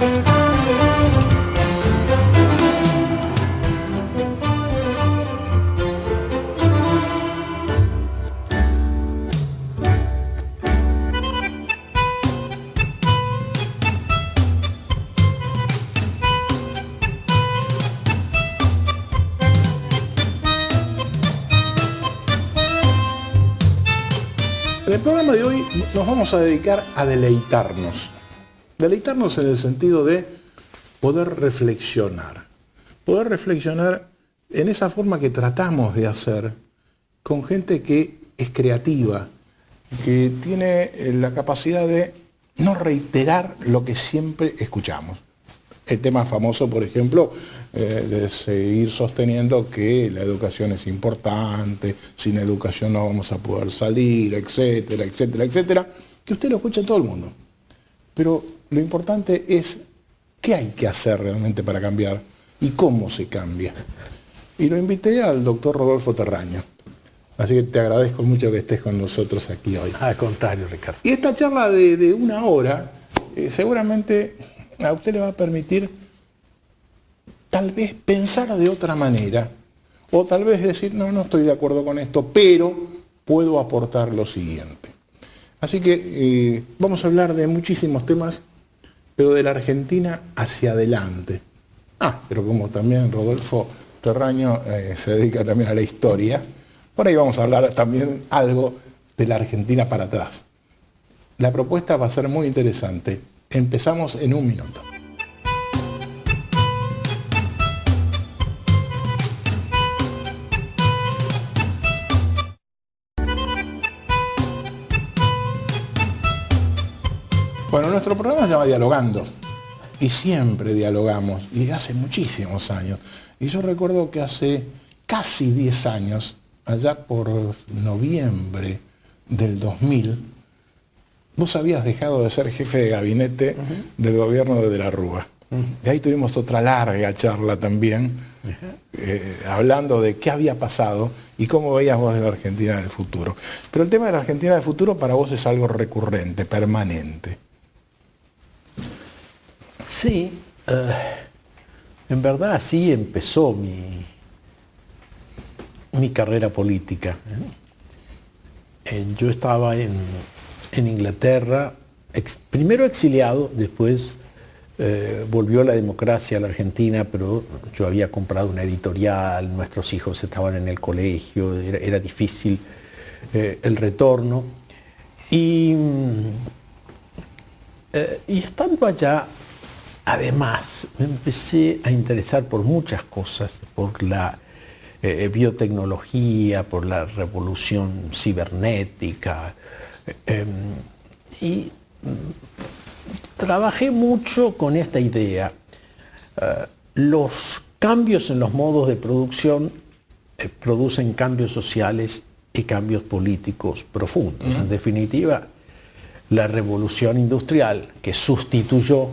En el programa de hoy nos vamos a dedicar a deleitarnos. Deleitarnos en el sentido de poder reflexionar. Poder reflexionar en esa forma que tratamos de hacer con gente que es creativa, que tiene la capacidad de no reiterar lo que siempre escuchamos. El tema famoso, por ejemplo, de seguir sosteniendo que la educación es importante, sin educación no vamos a poder salir, etcétera, etcétera, etcétera, que usted lo escucha en todo el mundo. Pero lo importante es qué hay que hacer realmente para cambiar y cómo se cambia. Y lo invité al doctor Rodolfo Terraño. Así que te agradezco mucho que estés con nosotros aquí hoy. Al contrario, Ricardo. Y esta charla de una hora, seguramente a usted le va a permitir tal vez pensar de otra manera, o tal vez decir, no estoy de acuerdo con esto, pero puedo aportar lo siguiente. Así que vamos a hablar de muchísimos temas, pero de la Argentina hacia adelante. Pero como también Rodolfo Terraño se dedica también a la historia, por ahí vamos a hablar también algo de la Argentina para atrás. La propuesta va a ser muy interesante. Empezamos en un minuto. Bueno, nuestro programa se llama Dialogando y siempre dialogamos y hace muchísimos años. Y yo recuerdo que hace casi 10 años, allá por noviembre del 2000, vos habías dejado de ser jefe de gabinete del gobierno de la Rúa. De ahí tuvimos otra larga charla también, hablando de qué había pasado y cómo veías vos de la Argentina del futuro. Pero el tema de la Argentina del futuro para vos es algo recurrente, permanente. Sí, en verdad así empezó mi carrera política. Yo estaba en Inglaterra, primero exiliado, después volvió la democracia a la Argentina, pero yo había comprado una editorial, nuestros hijos estaban en el colegio, era difícil el retorno. Y estando allá, además, me empecé a interesar por muchas cosas, por la biotecnología, por la revolución cibernética, y trabajé mucho con esta idea. Los cambios en los modos de producción producen cambios sociales y cambios políticos profundos. En definitiva, la revolución industrial que sustituyó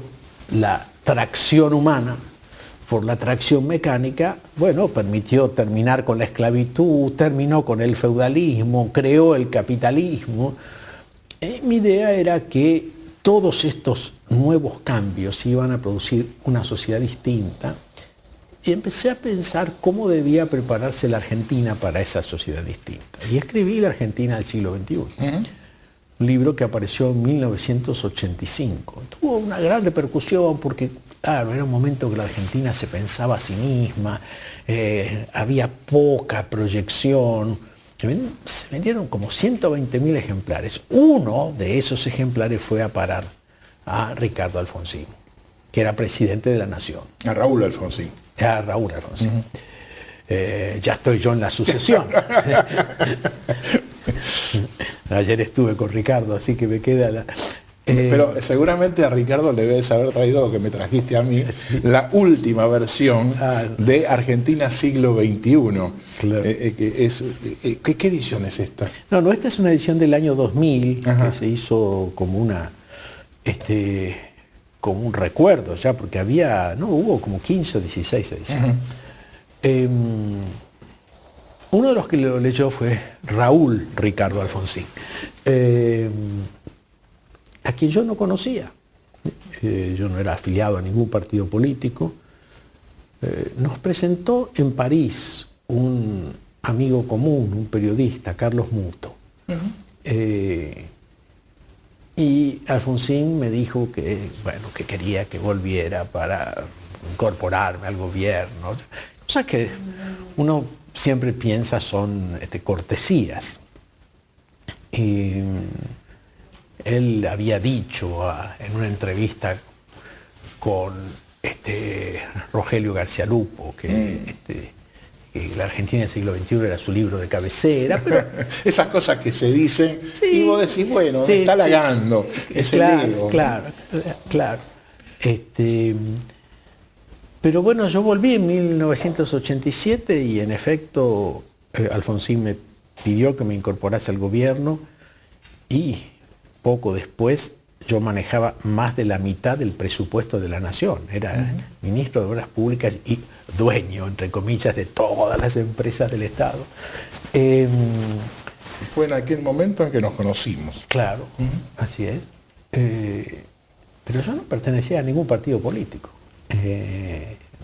la tracción humana por la tracción mecánica, bueno, permitió terminar con la esclavitud, terminó con el feudalismo, creó el capitalismo. Mi idea era que todos estos nuevos cambios iban a producir una sociedad distinta y empecé a pensar cómo debía prepararse la Argentina para esa sociedad distinta. Y escribí La Argentina del siglo XXI. Un libro que apareció en 1985. Tuvo una gran repercusión porque, claro, era un momento que la Argentina se pensaba a sí misma, había poca proyección. Se vendieron como 120.000 ejemplares. Uno de esos ejemplares fue a parar a Ricardo Alfonsín, que era presidente de la Nación. A Raúl Alfonsín. A Raúl Alfonsín. Ya estoy yo en la sucesión. Ayer estuve con Ricardo, así que me queda la... Pero seguramente a Ricardo le debes haber traído lo que me trajiste a mí, la última versión de Argentina siglo XXI. Claro. ¿Qué edición es esta? No, esta es una edición del año 2000, que se hizo como como un recuerdo ya, porque hubo como 15 o 16 ediciones. Uno de los que lo leyó fue Raúl Ricardo Alfonsín, a quien yo no conocía. yo no era afiliado a ningún partido político, nos presentó en París un amigo común, un periodista, Carlos Muto. Y Alfonsín me dijo que, bueno, que quería que volviera para incorporarme al gobierno. Cosas que uno siempre piensa son cortesías. Y él había dicho en una entrevista con Rogelio García Lupo que la Argentina del siglo XXI era su libro de cabecera, pero esas cosas que se dicen, sí, y vos decís, bueno, sí, está halagando, es claro, el ego. Claro. Pero bueno, yo volví en 1987 y en efecto Alfonsín me pidió que me incorporase al gobierno y poco después yo manejaba más de la mitad del presupuesto de la nación. Era ministro de Obras Públicas y dueño, entre comillas, de todas las empresas del Estado. Fue en aquel momento en que nos conocimos. Claro, así es. Pero yo no pertenecía a ningún partido político.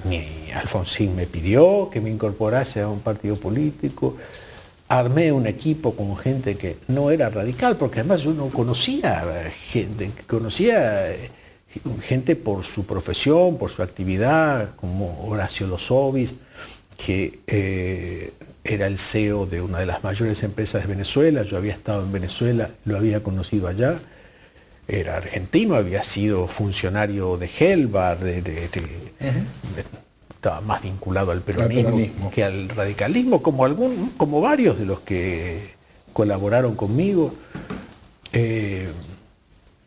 Ni Alfonsín me pidió que me incorporase a un partido político. Armé un equipo con gente que no era radical, porque además yo no conocía gente por su profesión, por su actividad, como Horacio Lozovis, que era el CEO de una de las mayores empresas de Venezuela. Yo había estado en Venezuela, lo había conocido allá. Era argentino, había sido funcionario de Gelbar, estaba más vinculado al peronismo que al radicalismo, como varios de los que colaboraron conmigo.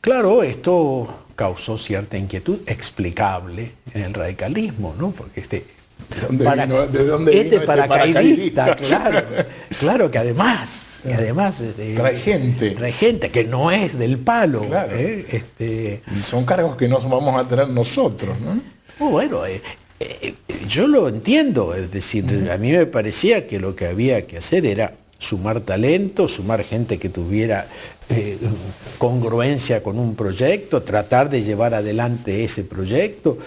Claro, esto causó cierta inquietud explicable en el radicalismo, ¿no? Porque ¿De dónde vino paracaidista? Claro, que además trae gente que no es del palo. Claro. Y son cargos que no vamos a tener nosotros, ¿no? Bueno, yo lo entiendo, es decir, a mí me parecía que lo que había que hacer era sumar talento, sumar gente que tuviera congruencia con un proyecto, tratar de llevar adelante ese proyecto,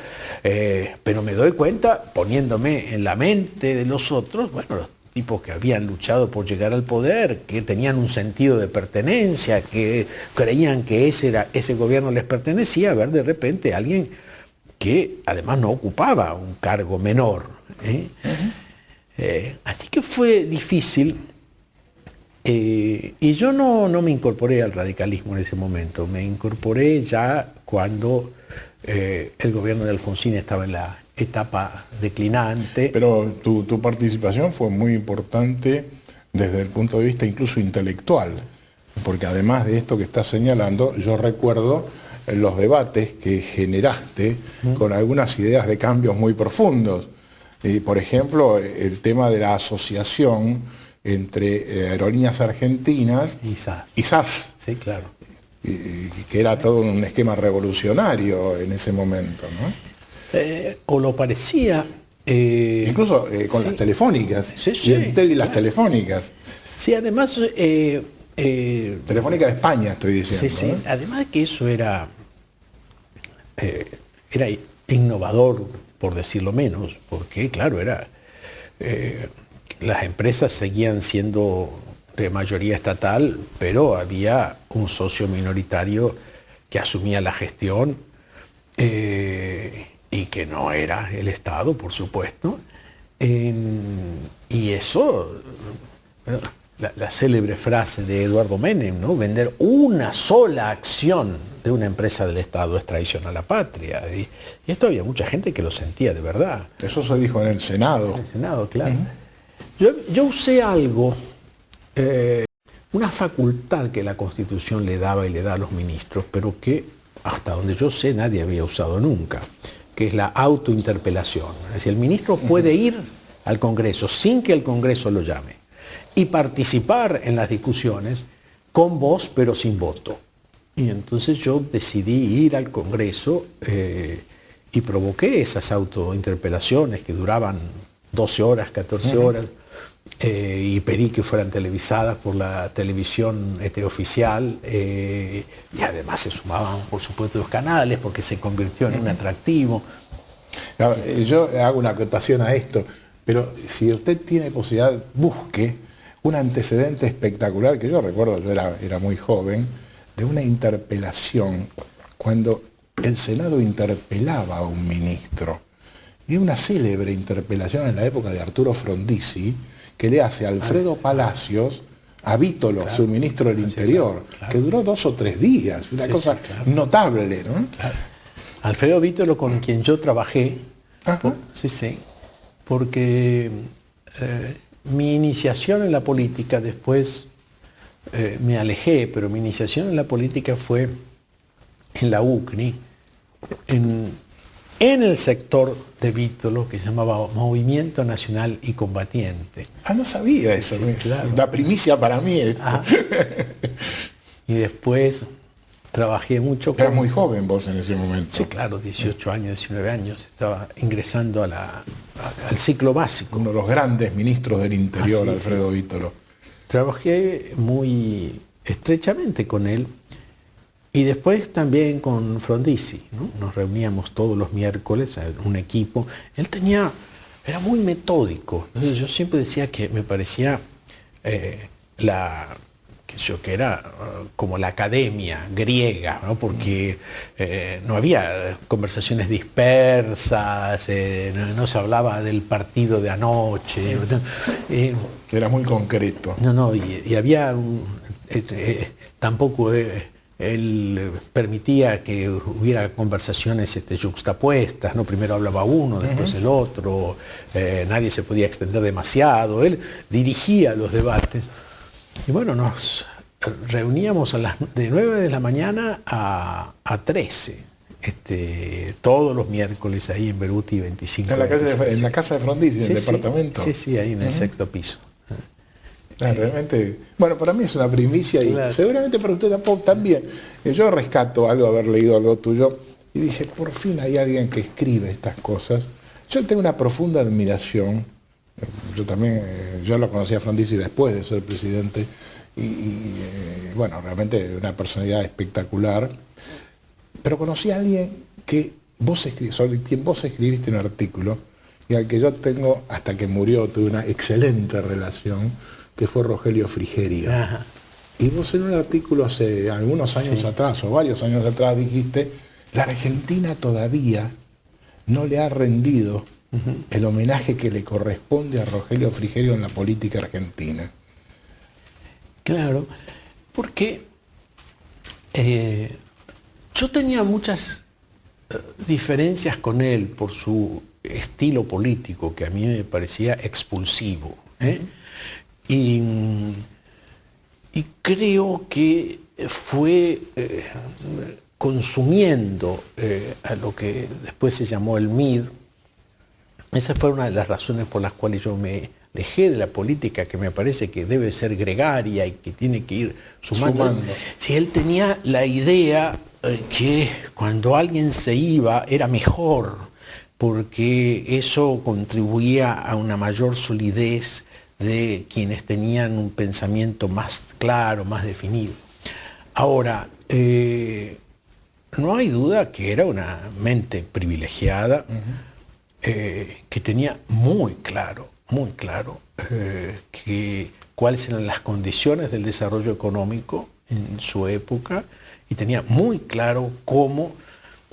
pero me doy cuenta, poniéndome en la mente de los otros, bueno, los tipos que habían luchado por llegar al poder, que tenían un sentido de pertenencia, que creían que ese gobierno les pertenecía, a ver de repente alguien que además no ocupaba un cargo menor. Así que fue difícil. Y yo no me incorporé al radicalismo en ese momento, me incorporé ya cuando el gobierno de Alfonsín estaba en la etapa declinante. Pero tu participación fue muy importante desde el punto de vista incluso intelectual, porque además de esto que estás señalando, yo recuerdo los debates que generaste con algunas ideas de cambios muy profundos. Por ejemplo, el tema de la asociación entre Aerolíneas Argentinas y SAS. Sí, claro. Que era todo un esquema revolucionario en ese momento, ¿no? O lo parecía. Incluso con las telefónicas. Sí. Y Entel y las telefónicas. Sí, además... Telefónica de España, estoy diciendo. Sí. Además que eso era innovador, por decirlo menos, porque, claro, las empresas seguían siendo de mayoría estatal, pero había un socio minoritario que asumía la gestión y que no era el Estado, por supuesto. Y eso... La célebre frase de Eduardo Menem, ¿no? Vender una sola acción de una empresa del Estado es traición a la patria. Y esto había mucha gente que lo sentía de verdad. Eso se dijo en el Senado. En el Senado, claro. Yo usé algo, una facultad que la Constitución le daba y le da a los ministros, pero que hasta donde yo sé nadie había usado nunca, que es la autointerpelación. Es decir, el ministro puede ir al Congreso sin que el Congreso lo llame y participar en las discusiones con voz pero sin voto. Y entonces yo decidí ir al Congreso y provoqué esas autointerpelaciones que duraban 12 horas, 14 horas, y pedí que fueran televisadas por la televisión oficial, y además se sumaban, por supuesto, los canales porque se convirtió en un atractivo. Yo hago una acotación a esto, pero si usted tiene posibilidad, busque un antecedente espectacular, que yo recuerdo, yo era muy joven, de una interpelación, cuando el Senado interpelaba a un ministro. Y una célebre interpelación en la época de Arturo Frondizi, que le hace a Alfredo Palacios a Vítolo, su ministro del Interior, que duró 2 o 3 días, una cosa notable, ¿no? Claro. Alfredo Vítolo, con quien yo trabajé, porque mi iniciación en la política, después me alejé, pero mi iniciación en la política fue en la UCRI, en el sector de Vítolo que se llamaba Movimiento Nacional y Combatiente. No sabía eso, claro. Una primicia para mí esto. Y después trabajé mucho Eras muy joven vos en ese momento. Sí, claro, 18 años, 19 años. Estaba ingresando al ciclo básico. Uno de los grandes ministros del Interior, Alfredo Vítolo. Trabajé muy estrechamente con él. Y después también con Frondizi, ¿no? Nos reuníamos todos los miércoles, un equipo. Él era muy metódico. Entonces yo siempre decía que me parecía que era como la academia griega, ¿no? Porque no había conversaciones dispersas, no se hablaba del partido de anoche. Era muy concreto. Y había tampoco... él permitía que hubiera conversaciones yuxtapuestas, ¿no? Primero hablaba uno, después el otro, nadie se podía extender demasiado, él dirigía los debates. Y bueno, nos reuníamos de 9 de la mañana a 13, todos los miércoles ahí en Beruti 25. En la casa de Frondizi, en el departamento. Sí, ahí en el 6º piso. Realmente, bueno, para mí es una primicia y seguramente para usted también. Yo rescato haber leído algo tuyo y dije, por fin hay alguien que escribe estas cosas. Yo tengo una profunda admiración. Yo lo conocí a Frondizi después de ser presidente bueno, realmente una personalidad espectacular. Pero conocí a alguien sobre quien vos escribiste un artículo y al que yo tengo, hasta que murió, tuve una excelente relación, que fue Rogelio Frigerio. Ajá. Y vos en un artículo hace algunos años atrás, o varios años atrás, dijiste, la Argentina todavía no le ha rendido el homenaje que le corresponde a Rogelio Frigerio en la política argentina. Claro, porque yo tenía muchas diferencias con él por su estilo político, que a mí me parecía expulsivo. Y creo que fue consumiendo a lo que después se llamó el MID. Esa fue una de las razones por las cuales yo me alejé de la política, que me parece que debe ser gregaria y que tiene que ir sumando. Si él tenía la idea que cuando alguien se iba era mejor, porque eso contribuía a una mayor solidez de quienes tenían un pensamiento más claro, más definido. Ahora, no hay duda que era una mente privilegiada, que tenía muy claro cuáles eran las condiciones del desarrollo económico en su época, y tenía muy claro cómo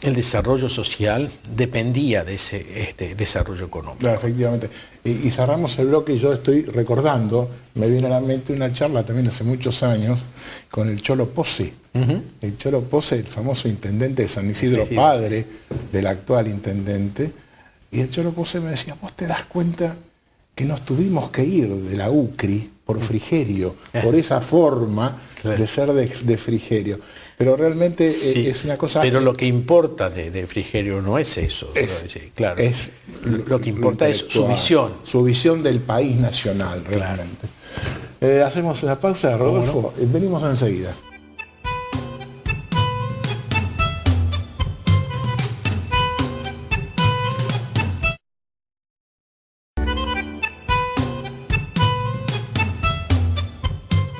el desarrollo social dependía de ese desarrollo económico. Claro, efectivamente. Y cerramos el bloque y yo estoy recordando, me viene a la mente una charla también hace muchos años con el Cholo Pose. El Cholo Pose, el famoso intendente de San Isidro, padre del actual intendente. Y el Cholo Pose me decía, vos te das cuenta que nos tuvimos que ir de la UCRI por Frigerio, por esa forma de ser de Frigerio. Pero realmente es una cosa... Pero lo que importa de Frigerio no es eso. Claro. Lo que importa es su visión. Su visión del país nacional, realmente. Claro. Hacemos la pausa, Rodolfo. Venimos enseguida.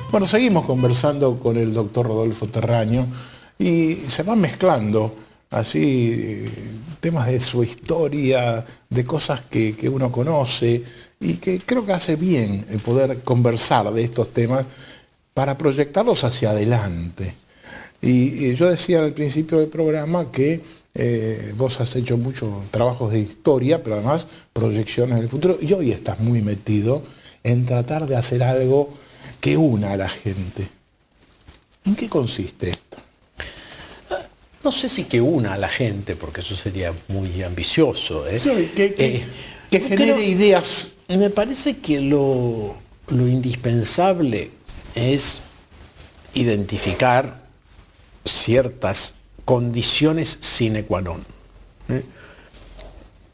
Bueno, seguimos conversando con el doctor Rodolfo Terraño y se van mezclando así temas de su historia, de cosas que uno conoce y que creo que hace bien poder conversar de estos temas para proyectarlos hacia adelante. Y yo decía al principio del programa que vos has hecho muchos trabajos de historia, pero además proyecciones del futuro, y hoy estás muy metido en tratar de hacer algo que una a la gente. ¿En qué consiste esto? No sé si que una a la gente, porque eso sería muy ambicioso. ¿Eh? Sí, que genere ideas. Me parece que lo indispensable es identificar ciertas condiciones sine qua non.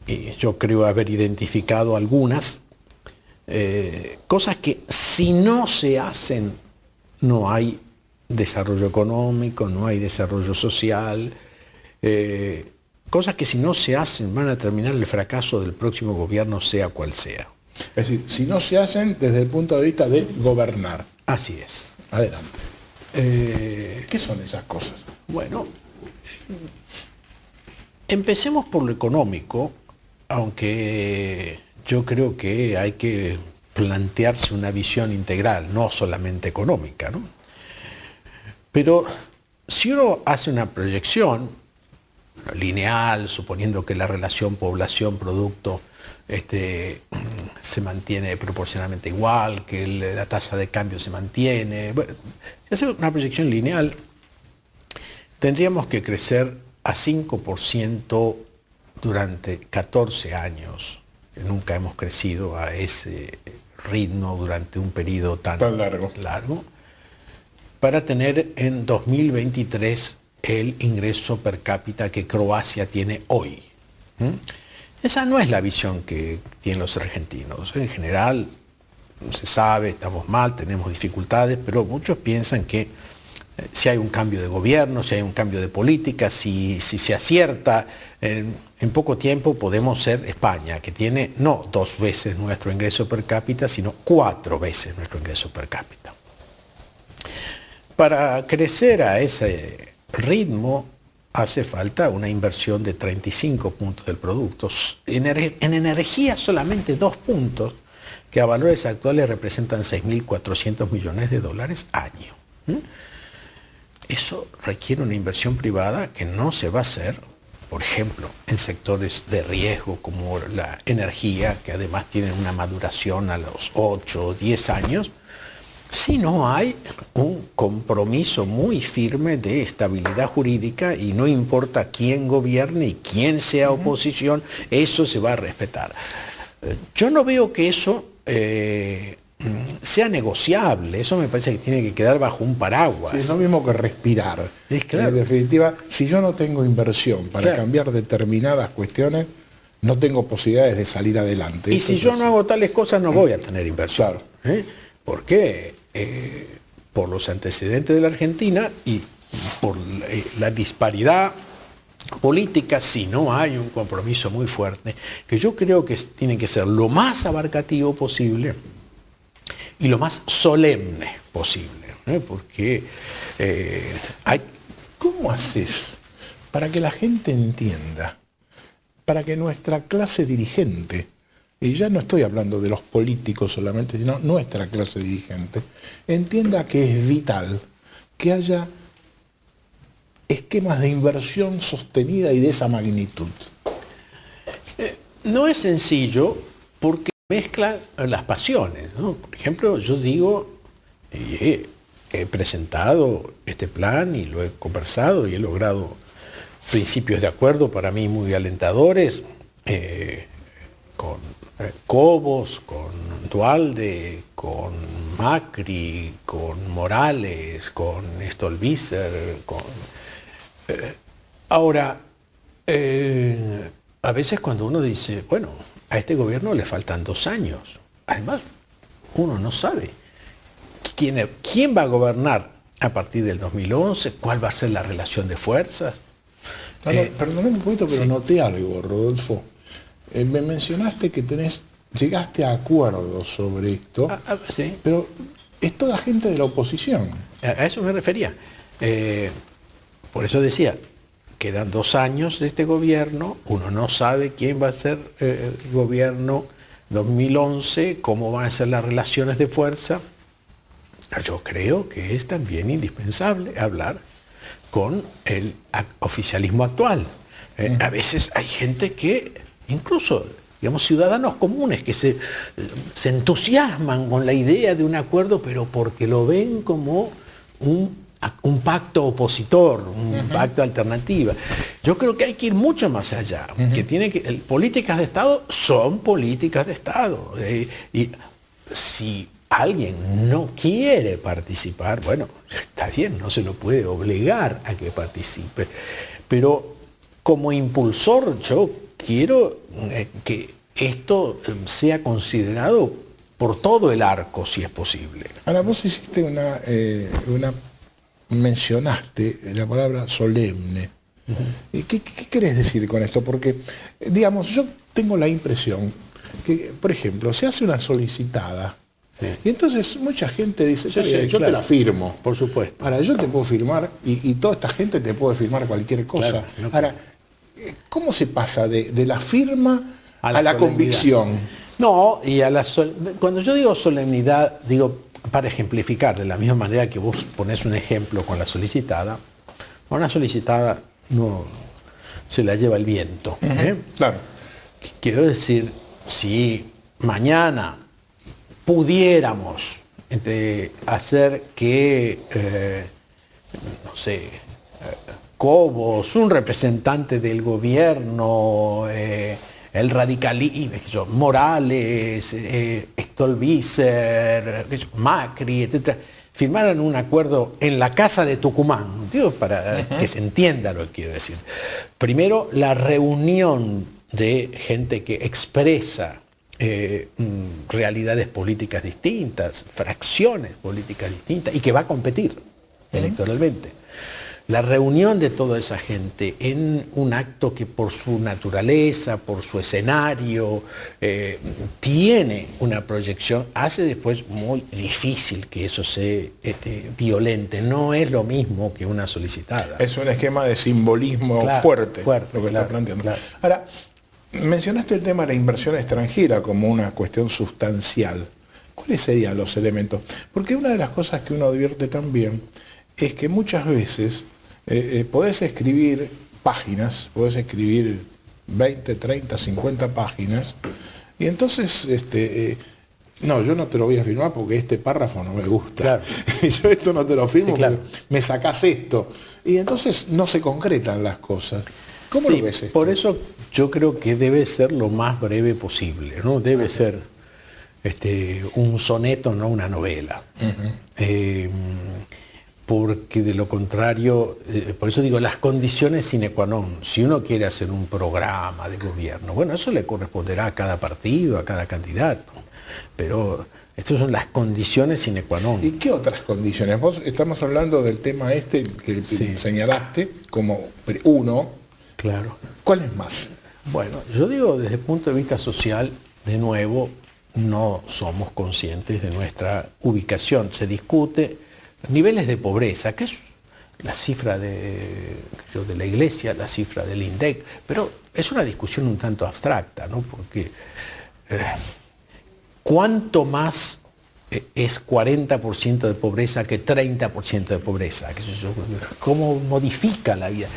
Y yo creo haber identificado algunas cosas que si no se hacen no hay desarrollo económico, no hay desarrollo social, cosas que si no se hacen van a terminar el fracaso del próximo gobierno, sea cual sea. Es decir, si no se hacen desde el punto de vista de gobernar. Así es. Adelante. ¿Qué son esas cosas? Bueno, empecemos por lo económico, aunque yo creo que hay que plantearse una visión integral, no solamente económica, ¿no? Pero si uno hace una proyección lineal, suponiendo que la relación población-producto se mantiene proporcionalmente igual, que la tasa de cambio se mantiene, bueno, si hacemos una proyección lineal, tendríamos que crecer a 5% durante 14 años. Nunca hemos crecido a ese ritmo durante un periodo tan largo, para tener en 2023 el ingreso per cápita que Croacia tiene hoy. Esa no es la visión que tienen los argentinos. En general, se sabe, estamos mal, tenemos dificultades, pero muchos piensan que si hay un cambio de gobierno, si hay un cambio de política, si se acierta, en poco tiempo podemos ser España, que tiene no 2 veces nuestro ingreso per cápita, sino 4 veces nuestro ingreso per cápita. Para crecer a ese ritmo hace falta una inversión de 35 puntos del producto. En energía solamente 2 puntos, que a valores actuales representan 6.400 millones de dólares año. Eso requiere una inversión privada que no se va a hacer, por ejemplo, en sectores de riesgo como la energía, que además tienen una maduración a los 8 o 10 años, si no hay un compromiso muy firme de estabilidad jurídica y no importa quién gobierne y quién sea oposición, eso se va a respetar. Yo no veo que eso sea negociable, eso me parece que tiene que quedar bajo un paraguas. Sí, es lo mismo que respirar. Claro. En definitiva, si yo no tengo inversión para cambiar determinadas cuestiones, no tengo posibilidades de salir adelante. Y si yo no hago tales cosas, no voy a tener inversión. Claro. ¿Por qué? Por los antecedentes de la Argentina y por la disparidad política, si no hay un compromiso muy fuerte, que yo creo que tiene que ser lo más abarcativo posible y lo más solemne posible, porque ¿Cómo haces para que la gente entienda, para que nuestra clase dirigente, y ya no estoy hablando de los políticos solamente, sino nuestra clase dirigente, entienda que es vital que haya esquemas de inversión sostenida y de esa magnitud? No es sencillo porque mezcla las pasiones, ¿no? Por ejemplo, yo digo, he presentado este plan y lo he conversado y he logrado principios de acuerdo para mí muy alentadores con Cobos, con Duhalde, con Macri, con Morales, con Stolbizer, ahora, a veces cuando uno dice, bueno, a este gobierno le faltan 2 años, además uno no sabe quién va a gobernar a partir del 2011, cuál va a ser la relación de fuerzas. Perdóname un poquito, pero noté algo, Rodolfo. Me mencionaste que llegaste a acuerdos sobre esto, Sí. pero es toda gente de la oposición. A eso me refería. Por eso decía, quedan 2 años de este gobierno, uno no sabe quién va a ser el gobierno 2011, cómo van a ser las relaciones de fuerza. Yo creo que es también indispensable hablar con el oficialismo actual. A veces hay gente que, incluso, digamos, ciudadanos comunes, que se entusiasman con la idea de un acuerdo, pero porque lo ven como un pacto opositor, un pacto alternativa. Yo creo que hay que ir mucho más allá. Políticas de Estado son políticas de Estado. Y si alguien no quiere participar, bueno, está bien, no se lo puede obligar a que participe. Pero como impulsor yo quiero que esto sea considerado por todo el arco, si es posible. Ahora, vos hiciste mencionaste la palabra solemne. ¿Qué querés decir con esto? Porque, digamos, yo tengo la impresión que, por ejemplo, se hace una solicitada, sí, y entonces mucha gente dice, yo claro, te la firmo. Por supuesto. Ahora, yo te puedo firmar y toda esta gente te puede firmar cualquier cosa. Claro, no. Ahora, ¿cómo se pasa de la firma a la convicción? No, y cuando yo digo solemnidad, digo, para ejemplificar, de la misma manera que vos ponés un ejemplo con la solicitada, una solicitada no se la lleva el viento. Claro. Quiero decir, si mañana pudiéramos hacer que, no sé, Cobos, un representante del gobierno, el radicalismo, Morales, Stolbizer, Macri, etc., firmaran un acuerdo en la Casa de Tucumán, digo, para que se entienda lo que quiero decir. Primero, la reunión de gente que expresa realidades políticas distintas, fracciones políticas distintas, y que va a competir electoralmente. La reunión de toda esa gente en un acto que por su naturaleza, por su escenario, tiene una proyección, hace después muy difícil que eso se violente. No es lo mismo que una solicitada. Es un esquema de simbolismo fuerte lo que está planteando. Claro. Ahora, mencionaste el tema de la inversión extranjera como una cuestión sustancial. ¿Cuáles serían los elementos? Porque una de las cosas que uno advierte también es que muchas veces podés escribir páginas, podés escribir 20, 30, 50 páginas, y entonces, no, yo no te lo voy a firmar porque este párrafo no me gusta. Claro. Yo esto no te lo firmo, sí, claro, porque me sacás esto. Y entonces no se concretan las cosas. ¿Cómo lo ves esto? Por eso yo creo que debe ser lo más breve posible, ¿no? Debe ser un soneto, no una novela. Porque de lo contrario, por eso digo, las condiciones sine qua non, si uno quiere hacer un programa de gobierno, bueno, eso le corresponderá a cada partido, a cada candidato, pero estas son las condiciones sine qua non. ¿Y qué otras condiciones? Vos estamos hablando del tema que señalaste como uno. Claro. ¿Cuáles más? Bueno, yo digo, desde el punto de vista social, de nuevo, no somos conscientes de nuestra ubicación. Se discute niveles de pobreza, que es la cifra de la Iglesia, la cifra del INDEC, pero es una discusión un tanto abstracta, ¿no? Porque ¿cuánto más es 40% de pobreza que 30% de pobreza? ¿Cómo modifica la vida?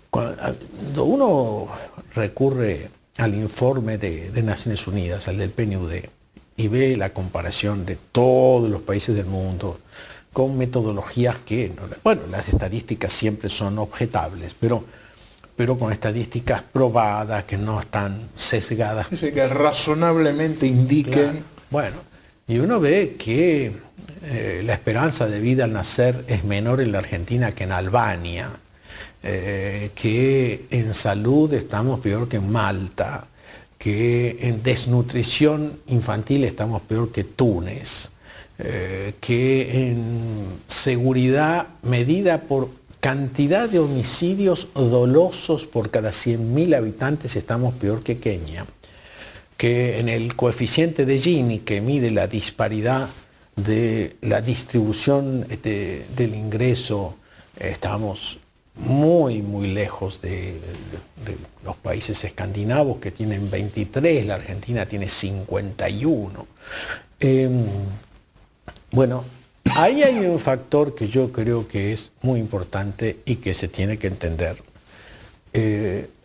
Cuando uno recurre al informe de Naciones Unidas, al del PNUD, y ve la comparación de todos los países del mundo con metodologías que, bueno, las estadísticas siempre son objetables, pero con estadísticas probadas, que no están sesgadas. Dice que razonablemente indiquen. Claro. Bueno, y uno ve que la esperanza de vida al nacer es menor en la Argentina que en Albania, que en salud estamos peor que en Malta, que en desnutrición infantil estamos peor que Túnez, que en seguridad medida por cantidad de homicidios dolosos por cada 100.000 habitantes estamos peor que Kenia, que en el coeficiente de Gini, que mide la disparidad de la distribución del ingreso, estamos muy, muy lejos de los países escandinavos que tienen 23, la Argentina tiene 51. Bueno, ahí hay un factor que yo creo que es muy importante y que se tiene que entender.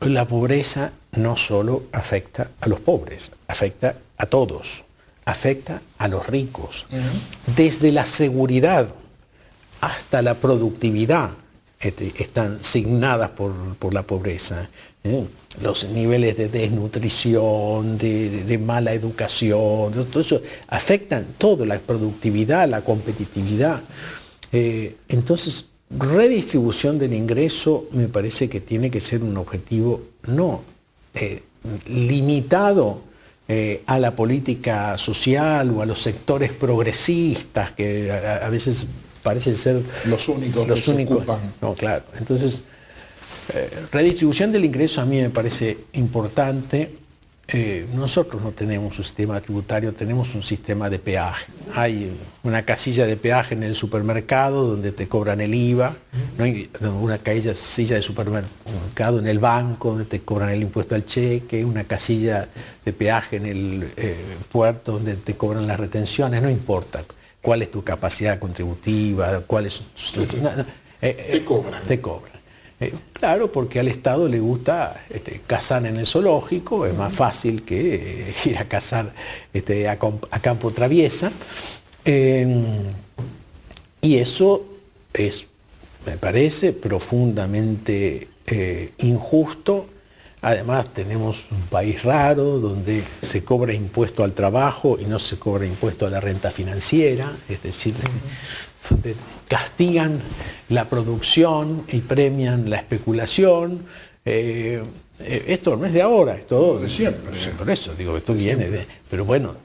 La pobreza no solo afecta a los pobres, afecta a todos, afecta a los ricos. Desde la seguridad hasta la productividad están signadas por la pobreza. Los niveles de desnutrición, de mala educación, todo eso afectan todo, la productividad, la competitividad. Entonces, redistribución del ingreso me parece que tiene que ser un objetivo no limitado a la política social o a los sectores progresistas que a veces parecen ser los únicos que se ocupan. No, claro. Entonces, redistribución del ingreso a mí me parece importante. Nosotros no tenemos un sistema tributario, tenemos un sistema de peaje. Hay una casilla de peaje en el supermercado donde te cobran el IVA, ¿no? Hay una casilla de supermercado en el banco donde te cobran el impuesto al cheque, una casilla de peaje en el puerto donde te cobran las retenciones, no importa cuál es tu capacidad contributiva, cuál es te cobran. Te cobran. Claro, porque al Estado le gusta cazar en el zoológico, es más fácil que ir a cazar a campo traviesa. Y eso es, me parece, profundamente injusto. Además tenemos un país raro donde se cobra impuesto al trabajo y no se cobra impuesto a la renta financiera, es decir, donde castigan la producción y premian la especulación. Esto no es de ahora, esto de siempre. Por eso digo, esto viene de... Pero bueno,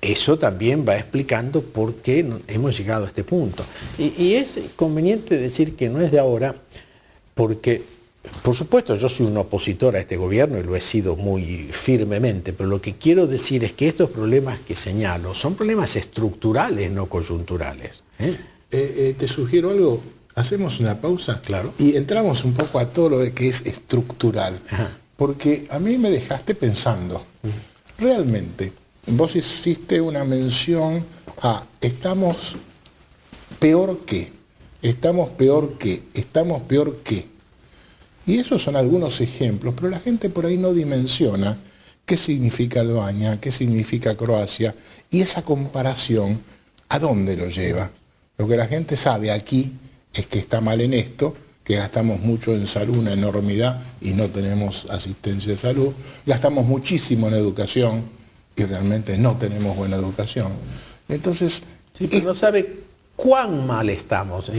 eso también va explicando por qué hemos llegado a este punto. Y es conveniente decir que no es de ahora, porque, por supuesto, yo soy un opositor a este gobierno y lo he sido muy firmemente, pero lo que quiero decir es que estos problemas que señalo son problemas estructurales, no coyunturales. Te sugiero algo, hacemos una pausa, claro, y entramos un poco a todo lo que es estructural. Ajá. Porque a mí me dejaste pensando, realmente, vos hiciste una mención a estamos peor que, estamos peor que, estamos peor que. Y esos son algunos ejemplos, pero la gente por ahí no dimensiona qué significa Albania, qué significa Croacia, y esa comparación, ¿a dónde lo lleva? Lo que la gente sabe aquí es que está mal en esto, que gastamos mucho en salud, una enormidad, y no tenemos asistencia de salud. Gastamos muchísimo en educación, y realmente no tenemos buena educación. Entonces... Sí, pero no sabe cuán mal estamos.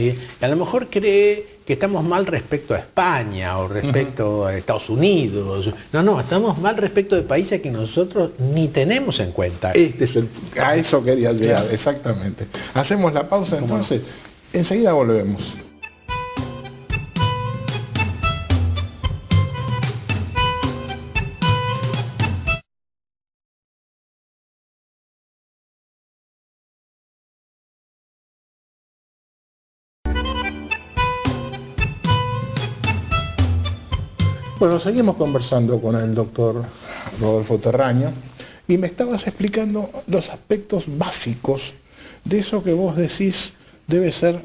A lo mejor cree que estamos mal respecto a España o respecto a Estados Unidos. No, estamos mal respecto de países que nosotros ni tenemos en cuenta. A eso quería llegar, claro. Exactamente. Hacemos la pausa entonces, enseguida volvemos. Bueno, seguimos conversando con el doctor Rodolfo Terraño y me estabas explicando los aspectos básicos de eso que vos decís debe ser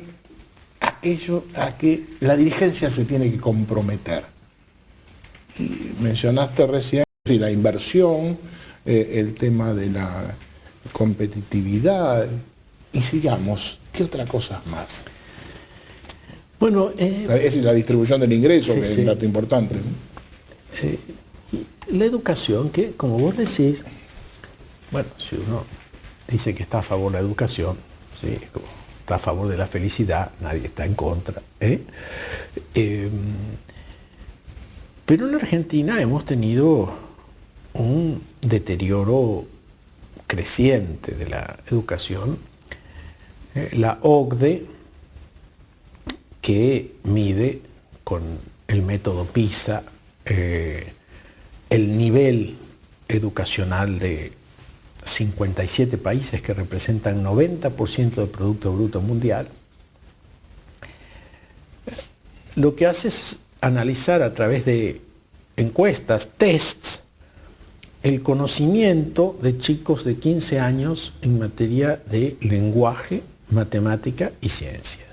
aquello a que la dirigencia se tiene que comprometer. Y mencionaste recién la inversión, el tema de la competitividad y sigamos, ¿qué otra cosa más? Bueno, es la distribución del ingreso, sí, que es un dato importante. La educación, que como vos decís, bueno, si uno dice que está a favor de la educación, ¿sí? Está a favor de la felicidad, nadie está en contra. Pero en Argentina hemos tenido un deterioro creciente de la educación. La OCDE, que mide con el método PISA el nivel educacional de 57 países que representan 90% del Producto Bruto Mundial, lo que hace es analizar a través de encuestas, tests, el conocimiento de chicos de 15 años en materia de lenguaje, matemática y ciencias.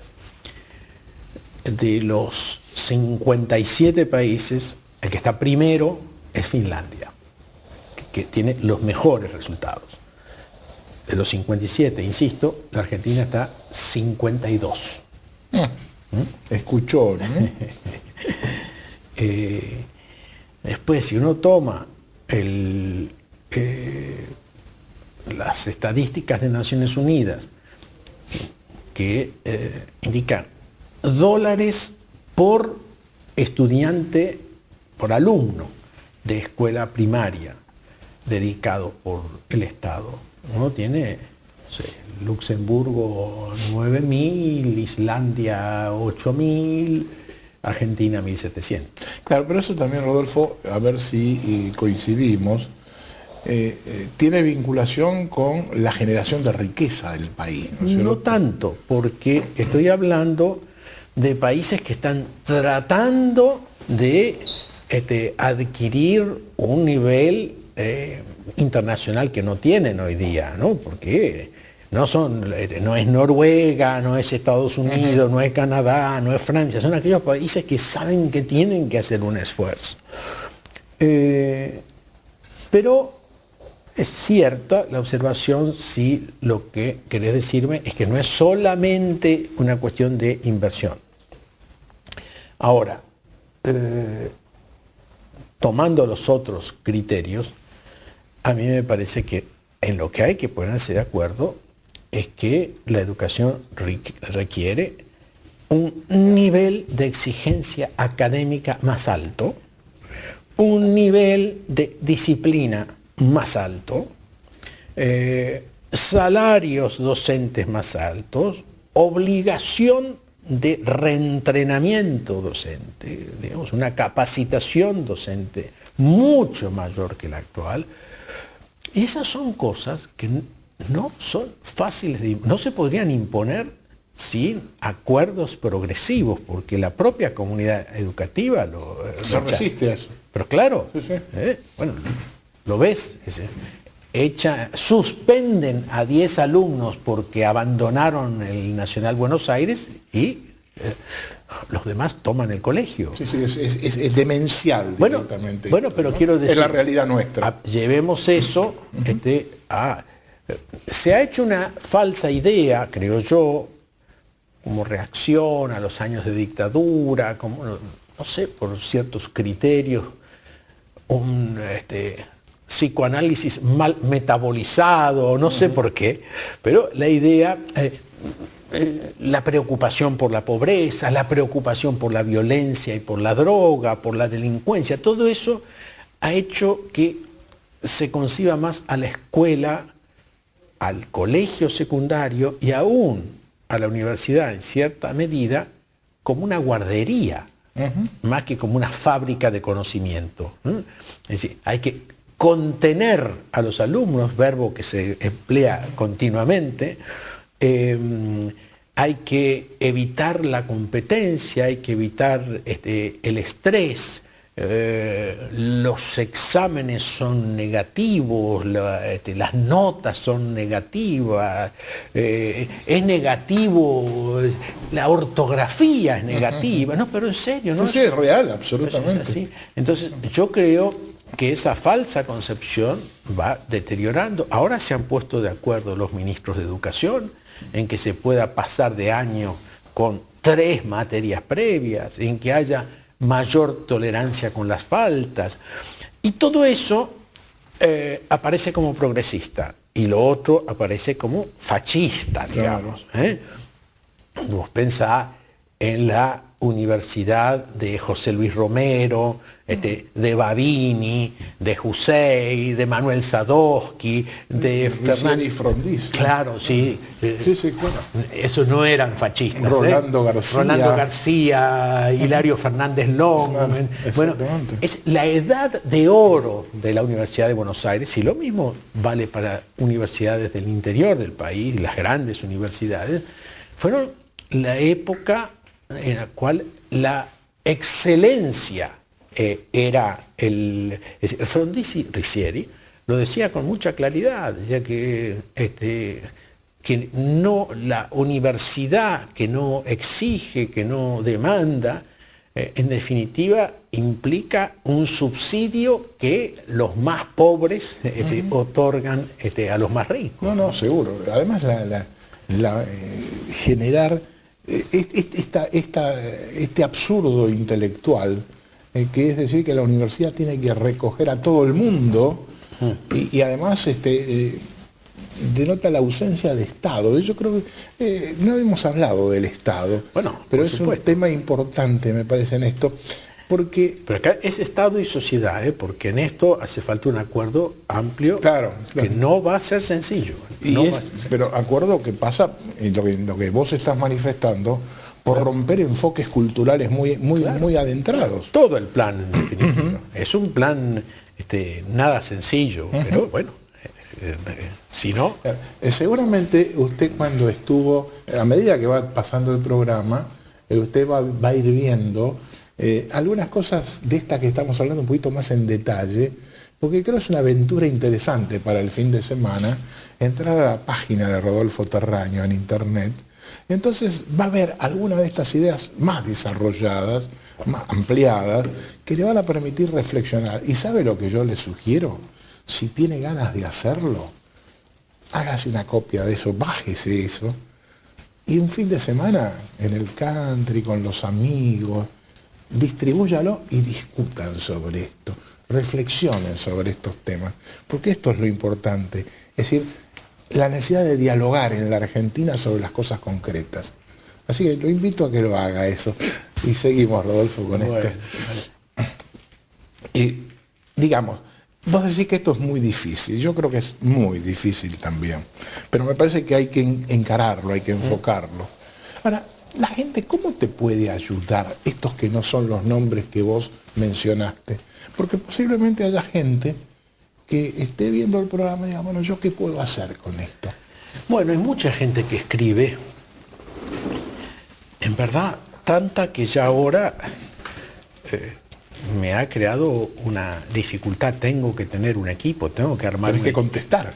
De los 57 países, el que está primero es Finlandia, que tiene los mejores resultados. De los 57, insisto, la Argentina está 52. Escuchó, ¿no? Después, si uno toma las estadísticas de Naciones Unidas que indican dólares por estudiante, por alumno de escuela primaria dedicado por el Estado, uno tiene, no sé, Luxemburgo 9.000, Islandia 8.000, Argentina 1.700. Claro, pero eso también, Rodolfo, a ver si coincidimos, tiene vinculación con la generación de riqueza del país, ¿no es cierto? No tanto, porque estoy hablando de países que están tratando de adquirir un nivel internacional que no tienen hoy día, ¿no? Porque no es Noruega, no es Estados Unidos, no es Canadá, no es Francia, son aquellos países que saben que tienen que hacer un esfuerzo. Pero es cierta la observación si lo que querés decirme es que no es solamente una cuestión de inversión. Ahora, tomando los otros criterios, a mí me parece que en lo que hay que ponerse de acuerdo es que la educación requiere un nivel de exigencia académica más alto, un nivel de disciplina más alto, salarios docentes más altos, obligación de reentrenamiento docente, digamos, una capacitación docente mucho mayor que la actual. Y esas son cosas que no son fáciles no se podrían imponer sin acuerdos progresivos, porque la propia comunidad educativa lo resiste a eso. Pero claro, sí, sí. Bueno, lo ves, suspenden a 10 alumnos porque abandonaron el Nacional Buenos Aires y los demás toman el colegio. Sí, sí, es demencial directamente. Bueno, pero ¿no? Quiero decir, es la realidad nuestra. Llevemos eso se ha hecho una falsa idea, creo yo, como reacción a los años de dictadura, como, no sé, por ciertos criterios, un psicoanálisis mal metabolizado, no sé por qué, pero la idea, la preocupación por la pobreza, la preocupación por la violencia y por la droga, por la delincuencia, todo eso ha hecho que se conciba más a la escuela, al colegio secundario y aún a la universidad en cierta medida como una guardería, más que como una fábrica de conocimiento. Es decir, hay que contener a los alumnos, verbo que se emplea continuamente, hay que evitar la competencia, hay que evitar el estrés. Los exámenes son negativos, las notas son negativas, es negativo, la ortografía es negativa, no, pero en serio, ¿no? Sí, es real, absolutamente. Es así. Entonces, yo creo que esa falsa concepción va deteriorando. Ahora se han puesto de acuerdo los ministros de Educación en que se pueda pasar de año con 3 materias previas, en que haya mayor tolerancia con las faltas. Y todo eso aparece como progresista y lo otro aparece como fascista, digamos. Vos pensás en la Universidad de José Luis Romero, de Babini, de Husey, de Manuel Sadowski, de Fernández Frondizi. Claro, sí. Sí, claro. Esos no eran fascistas. Rolando García. Rolando García, Hilario Fernández Long. Claro, bueno, es la edad de oro de la Universidad de Buenos Aires, y lo mismo vale para universidades del interior del país, las grandes universidades. Fueron la época en la cual la excelencia era Frondizi Ricieri lo decía con mucha claridad, decía que no, la universidad que no exige, que no demanda, en definitiva implica un subsidio que los más pobres otorgan a los más ricos. No, seguro. Además generar este absurdo intelectual, que es decir que la universidad tiene que recoger a todo el mundo y además denota la ausencia de Estado. Yo creo que no hemos hablado del Estado, pero es un tema importante, me parece, en esto. Pero acá es Estado y sociedad, porque en esto hace falta un acuerdo amplio, claro. Que no va a ser sencillo. Pero acuerdo que pasa, en lo que vos estás manifestando, por romper enfoques culturales muy adentrados. Todo el plan, en definitiva. Es un plan nada sencillo, pero bueno, si no... Seguramente usted, cuando estuvo, a medida que va pasando el programa, usted va a ir viendo algunas cosas de estas que estamos hablando un poquito más en detalle, porque creo que es una aventura interesante para el fin de semana entrar a la página de Rodolfo Terraño en internet. Entonces va a haber algunas de estas ideas más desarrolladas, más ampliadas, que le van a permitir reflexionar. ¿Y sabe lo que yo le sugiero? Si tiene ganas de hacerlo, hágase una copia de eso, bájese eso, y un fin de semana en el country con los amigos, distribúyalo y discutan sobre esto, reflexionen sobre estos temas, porque esto es lo importante, es decir, la necesidad de dialogar en la Argentina sobre las cosas concretas. Así que lo invito a que lo haga eso. Y seguimos, Rodolfo, con esto. Digamos, vos decís que esto es muy difícil, yo creo que es muy difícil también, pero me parece que hay que encararlo, hay que enfocarlo. Ahora, la gente, ¿cómo te puede ayudar estos que no son los nombres que vos mencionaste? Porque posiblemente haya gente que esté viendo el programa y diga, bueno, ¿yo qué puedo hacer con esto? Bueno, hay mucha gente que escribe, en verdad, tanta que ya ahora me ha creado una dificultad. Tengo que tener un equipo, tengo que armar... Tienes que contestar.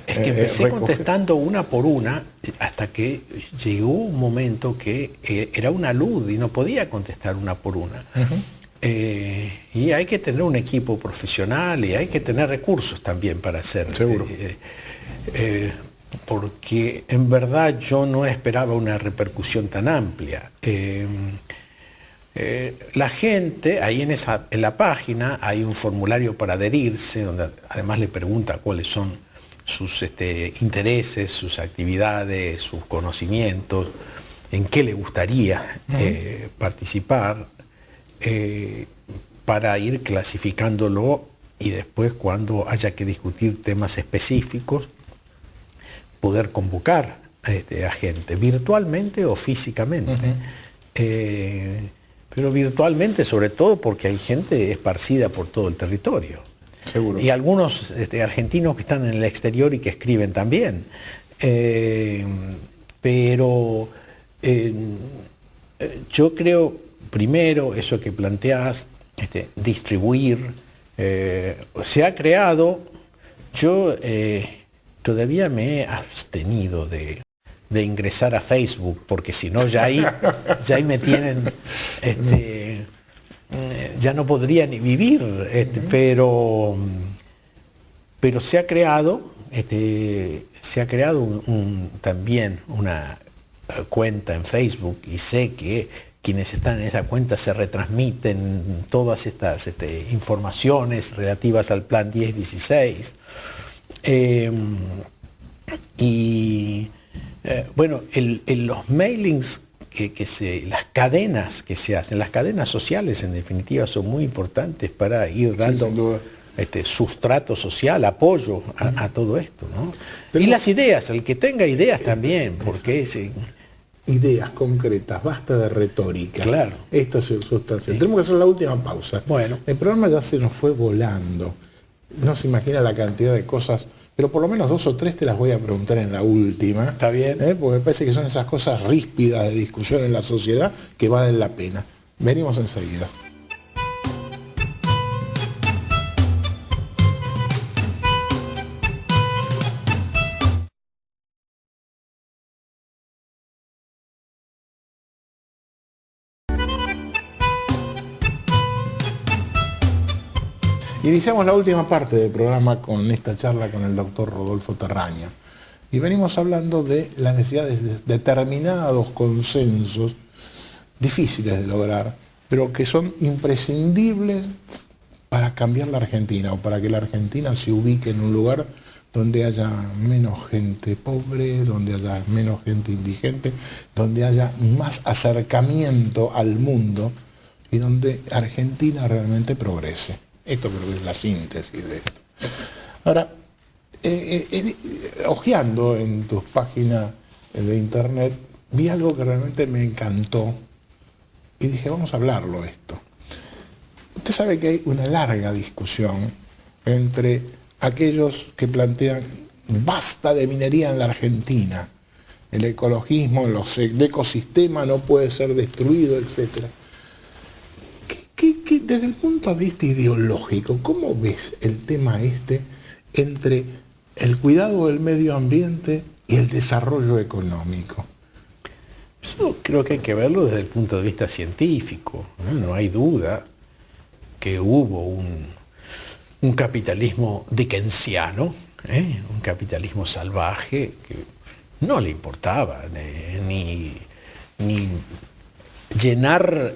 Es que empecé contestando una por una hasta que llegó un momento que era una luz y no podía contestar una por una. Y hay que tener un equipo profesional y hay que tener recursos también para hacerlo. Seguro. Porque en verdad yo no esperaba una repercusión tan amplia. La gente, ahí en la página hay un formulario para adherirse, donde además le pregunta cuáles son sus intereses, sus actividades, sus conocimientos, en qué le gustaría participar, para ir clasificándolo y después, cuando haya que discutir temas específicos, poder convocar a gente, virtualmente o físicamente. Pero virtualmente, sobre todo porque hay gente esparcida por todo el territorio. Seguro. Y algunos argentinos que están en el exterior y que escriben también. Pero yo creo, primero, eso que planteás, distribuir, se ha creado, yo todavía me he abstenido de ingresar a Facebook, porque si no ya ahí me tienen, ya no podría ni vivir, pero se ha creado, también una cuenta en Facebook, y sé que quienes están en esa cuenta se retransmiten todas estas informaciones relativas al Plan 1016. Bueno, los mailings las cadenas que se hacen, las cadenas sociales en definitiva son muy importantes para ir dando sustrato social, apoyo a todo esto, ¿no? Y las ideas, el que tenga ideas también, porque ideas concretas, basta de retórica. Claro. Esto es sustancial. Tenemos que hacer la última pausa. Bueno. El programa ya se nos fue volando. No se imagina la cantidad de cosas, pero por lo menos 2 o 3 te las voy a preguntar en la última. Está bien. Porque me parece que son esas cosas ríspidas de discusión en la sociedad que valen la pena. Venimos enseguida. Iniciamos la última parte del programa con esta charla con el doctor Rodolfo Terraña. Y venimos hablando de la necesidad de determinados consensos difíciles de lograr, pero que son imprescindibles para cambiar la Argentina o para que la Argentina se ubique en un lugar donde haya menos gente pobre, donde haya menos gente indigente, donde haya más acercamiento al mundo y donde Argentina realmente progrese. Esto creo que es la síntesis de esto. Ahora, hojeando en tus páginas de internet, vi algo que realmente me encantó y dije, vamos a hablarlo esto. Usted sabe que hay una larga discusión entre aquellos que plantean basta de minería en la Argentina, el ecologismo, el ecosistema no puede ser destruido, etc. Desde el punto de vista ideológico, ¿cómo ves el tema entre el cuidado del medio ambiente y el desarrollo económico? Yo creo que hay que verlo desde el punto de vista científico, ¿no? No hay duda que hubo un capitalismo dickensiano, un capitalismo salvaje que no le importaba ni llenar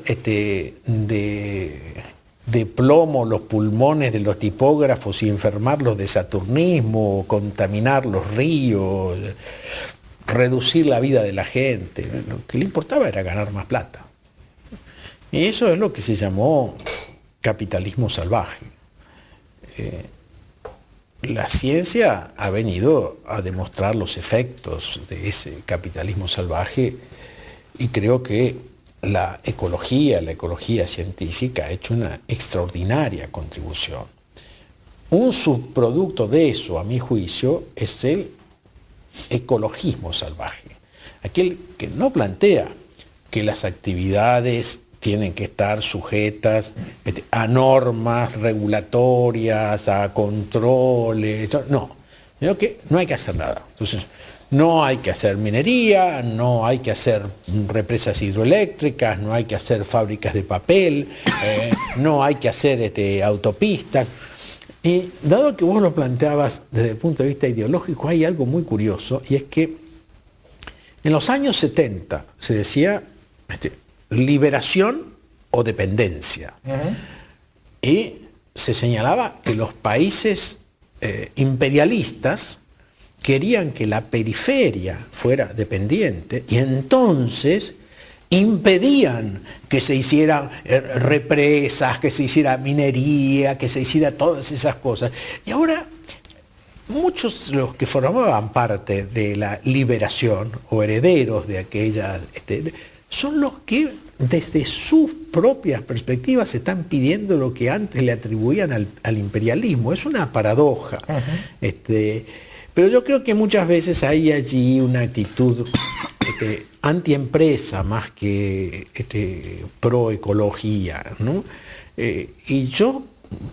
de plomo los pulmones de los tipógrafos y enfermarlos de saturnismo, contaminar los ríos, reducir la vida de la gente. Lo que le importaba era ganar más plata. Y eso es lo que se llamó capitalismo salvaje. La ciencia ha venido a demostrar los efectos de ese capitalismo salvaje y creo que la ecología científica ha hecho una extraordinaria contribución. Un subproducto de eso, a mi juicio, es el ecologismo salvaje. Aquel que no plantea que las actividades tienen que estar sujetas a normas regulatorias, a controles, no, sino que no hay que hacer nada. Entonces, no hay que hacer minería, no hay que hacer represas hidroeléctricas, no hay que hacer fábricas de papel, no hay que hacer autopistas. Y dado que vos lo planteabas desde el punto de vista ideológico, hay algo muy curioso, y es que en los años 70 se decía liberación o dependencia. Y se señalaba que los países imperialistas querían que la periferia fuera dependiente y entonces impedían que se hicieran represas, que se hiciera minería, que se hiciera todas esas cosas. Y ahora muchos de los que formaban parte de la liberación o herederos de aquella, son los que desde sus propias perspectivas están pidiendo lo que antes le atribuían al imperialismo. Es una paradoja. Pero yo creo que muchas veces hay allí una actitud antiempresa más que proecología, ¿no? Y yo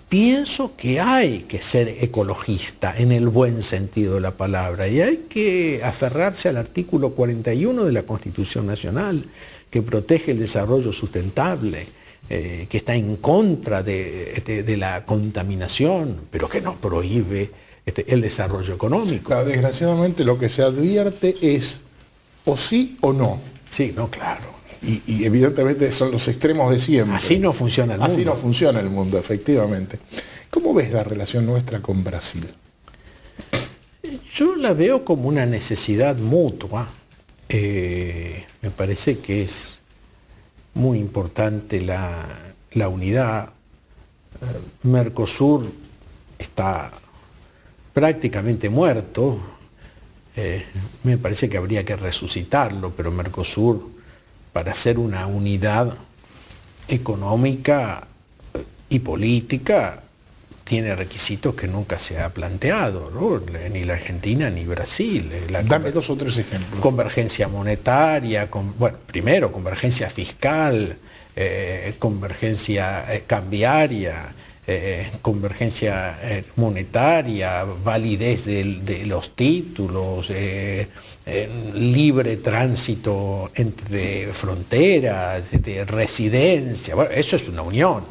pienso que hay que ser ecologista en el buen sentido de la palabra y hay que aferrarse al artículo 41 de la Constitución Nacional que protege el desarrollo sustentable, que está en contra de la contaminación, pero que no prohíbe el desarrollo económico. Claro, desgraciadamente lo que se advierte es o sí o no. Sí, no, claro. Y evidentemente son los extremos de siempre. Así no funciona el mundo. Así no funciona el mundo, efectivamente. ¿Cómo ves la relación nuestra con Brasil? Yo la veo como una necesidad mutua Me parece que es muy importante la unidad. Mercosur está prácticamente muerto. Me parece que habría que resucitarlo, pero Mercosur, para ser una unidad económica y política, tiene requisitos que nunca se ha planteado, ¿no? Ni la Argentina ni Brasil. Dame 2 o 3 ejemplos. Convergencia monetaria, primero convergencia fiscal, convergencia cambiaria, convergencia monetaria, validez de los títulos, libre tránsito entre fronteras, residencia. Bueno, eso es una unión.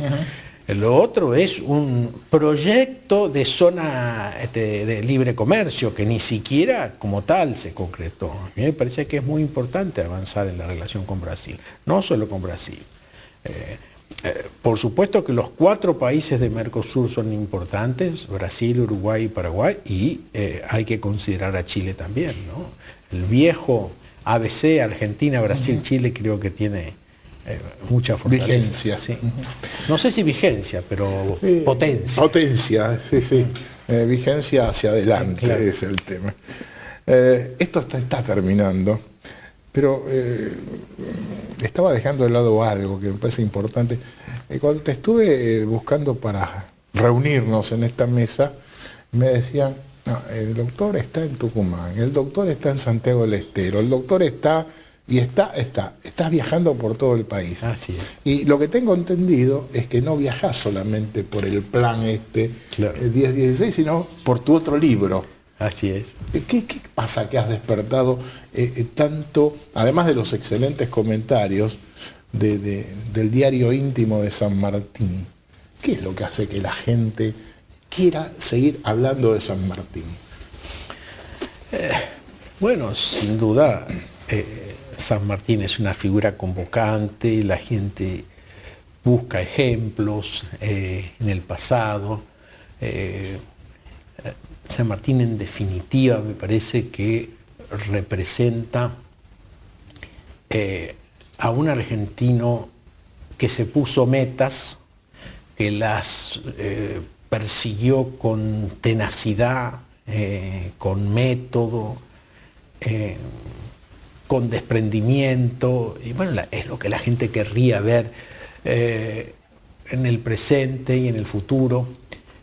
Lo otro es un proyecto de zona de libre comercio que ni siquiera como tal se concretó. A mí me parece que es muy importante avanzar en la relación con Brasil, no solo con Brasil. Por supuesto que los 4 países de Mercosur son importantes, Brasil, Uruguay y Paraguay, y hay que considerar a Chile también, ¿no? El viejo ABC, Argentina, Brasil, Chile, creo que tiene mucha fortaleza. Vigencia. Sí. No sé si vigencia, pero potencia. Potencia, sí. Vigencia hacia adelante, claro. Es el tema. Esto está terminando, pero estaba dejando de lado algo que me parece importante. Cuando te estuve buscando para reunirnos en esta mesa, me decían, no, el doctor está en Tucumán, el doctor está en Santiago del Estero, el doctor está... Y estás viajando por todo el país. Así es. Y lo que tengo entendido es que no viajás solamente por el plan claro. 10-16, sino por tu otro libro. Así es. ¿Qué pasa que has despertado tanto, además de los excelentes comentarios del diario íntimo de San Martín? ¿Qué es lo que hace que la gente quiera seguir hablando de San Martín? Bueno, sin duda... San Martín es una figura convocante, la gente busca ejemplos en el pasado. San Martín, en definitiva, me parece que representa a un argentino que se puso metas, que las persiguió con tenacidad, con método, con desprendimiento, y bueno, es lo que la gente querría ver en el presente y en el futuro.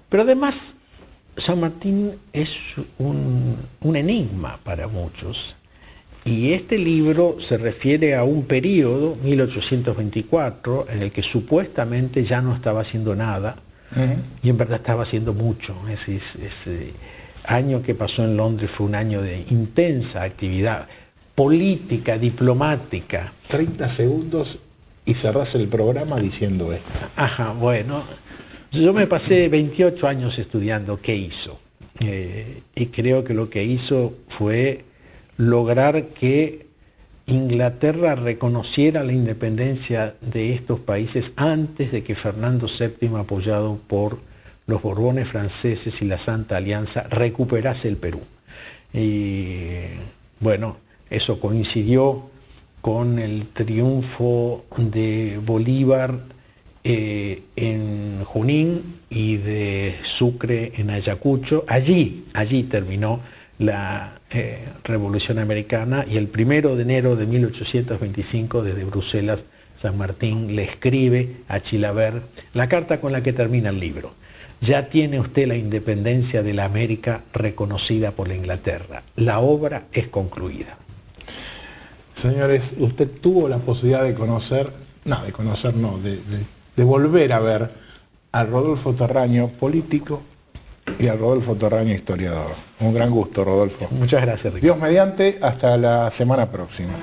Pero además, San Martín es un enigma para muchos. Y este libro se refiere a un periodo, 1824, en el que supuestamente ya no estaba haciendo nada, y en verdad estaba haciendo mucho. Ese año que pasó en Londres fue un año de intensa actividad política, diplomática. 30 segundos y cerrás el programa diciendo esto. Ajá, bueno, yo me pasé 28 años estudiando qué hizo. Y creo que lo que hizo fue lograr que Inglaterra reconociera la independencia de estos países antes de que Fernando VII, apoyado por los Borbones franceses y la Santa Alianza, recuperase el Perú. Y bueno, eso coincidió con el triunfo de Bolívar en Junín y de Sucre en Ayacucho. Allí terminó la Revolución Americana, y el 1 de enero de 1825, desde Bruselas, San Martín le escribe a Chilavert la carta con la que termina el libro. Ya tiene usted la independencia de la América reconocida por la Inglaterra. La obra es concluida. Señores, usted tuvo la posibilidad de volver a ver al Rodolfo Terraño político y al Rodolfo Terraño historiador. Un gran gusto, Rodolfo. Muchas gracias, Ricardo. Dios mediante, hasta la semana próxima.